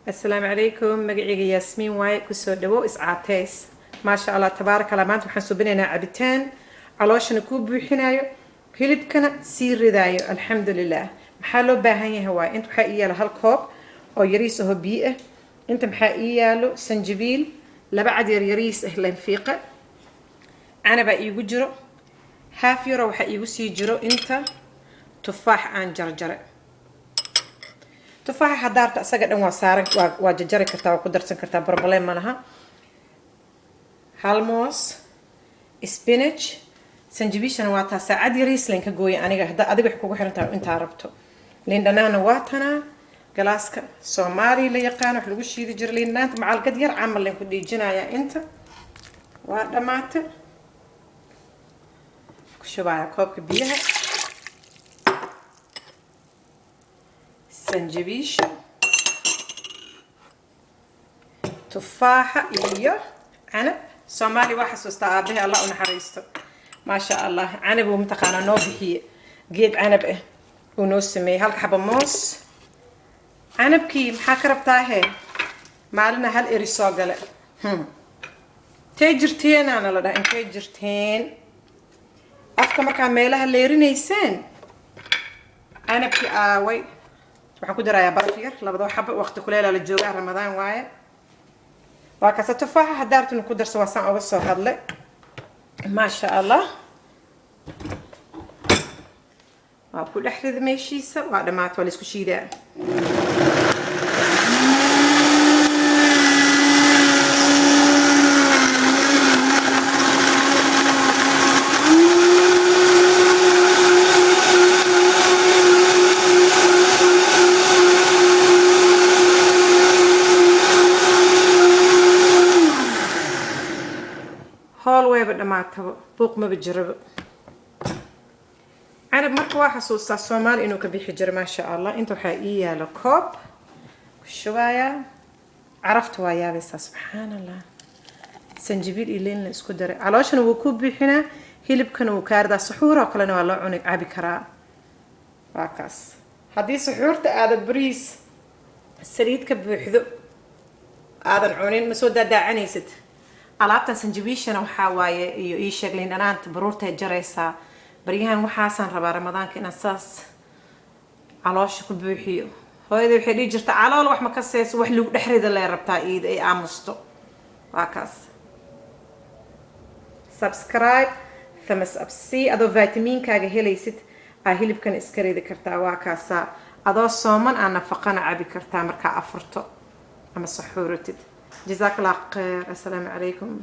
السلام عليكم. مقعي ياسمين واي كسو دو اسعاتيس ما شاء الله تبارك الله. maanta waxaan subinaynaa cabitaan calooshana ku buuxinayo hilibkana sii ridayo. alxamdulilah. maxaa loo baahan yahay waay inta waxaa ii yaalo hal koob oo yariis ah oo biyo ah. inta maxaa ii yaalo sanjabiil laba cad yariis ah lanfiiqa canaba iigu jiro half euro waxaa iigu sii jiro inta tufaax aan jarjare. tufaaxa hadaarta asaga dhan waa saaran waa jarjari kartaa waa ku darsan kartaa problem ma laha. hal moos spinach sanjabiishana waa taa saacad yariis leen ka gooyay aniga adiga wax kugu xiran tahay inta rabto. liin dhanaana waa tana galaaska Soomaali la yaqaan wax lagu shiidi jiray liin dhanaanta macalqad yar camal leen ku dhiijinaya inta waa dhamaatay. ku shubaya koobka biyaha سنجبيش تفاحة إياه عنب سومالي واحد سوستعابه الله ونحريسته ما شاء الله. عنب ومتقانا نوبي هي جيب عنب إيه ونص مي هالك حبة موس عنب كي محاكرة بتاعه معلنا هالإريسوغة لا تاجرتين أنا لدا إن تاجرتين أفكا مركا ميلها اللي رينيسان عنب كي آوي waxaan ku darayaa baraf yar labada xabba waqti kuleela la joogaa ramadaan waaye. waa ka tufaaxa hadaartuna ku darso waa san uga soo hadlay ma sha Allah. waa ku dhaxrida meeshiisa waa dhamaat waa la isku shiidaa. هول ويب dhamaataba buuq ma bijiraba. canab marka waa xasuustaa Soomaali inuu ka bixi jiro ma sha Allah. inta waxa ii yaalo koob shubaya carafta waa yaabaysaa subhanallah. sanjabiil ileen la isku daray calooshana wuu ku bixinaa hilibkana wuu kaardaa suxuur oo kalena waa loo cuni cabi karaa. waa kaas haddii suxuurta aad bariis saliid ka buuxdo aadan cunin ma soo daadaacanaysid. alaabtan sanjabiishana waxaa waaye iyo ii sheeg liin dhanaanta baruurta jaraysaa baryahan waxaasan rabaa ramadaanka inaan saas caloosha ku buuxiyo. hooyada waxay dhihi jirta calool wax ma ka seeso wax lagu dhexrida la rabtaa iid ay aamusto. waa kaas subscribe thumbs up si adoo vitamiinkaaga helaysid aa hilibkan iska ridi kartaa. waa kaasa adoo sooman aan nafaqana cabi kartaa markaa afurto ama saxuuratid. جزاك الله خير. السلام عليكم.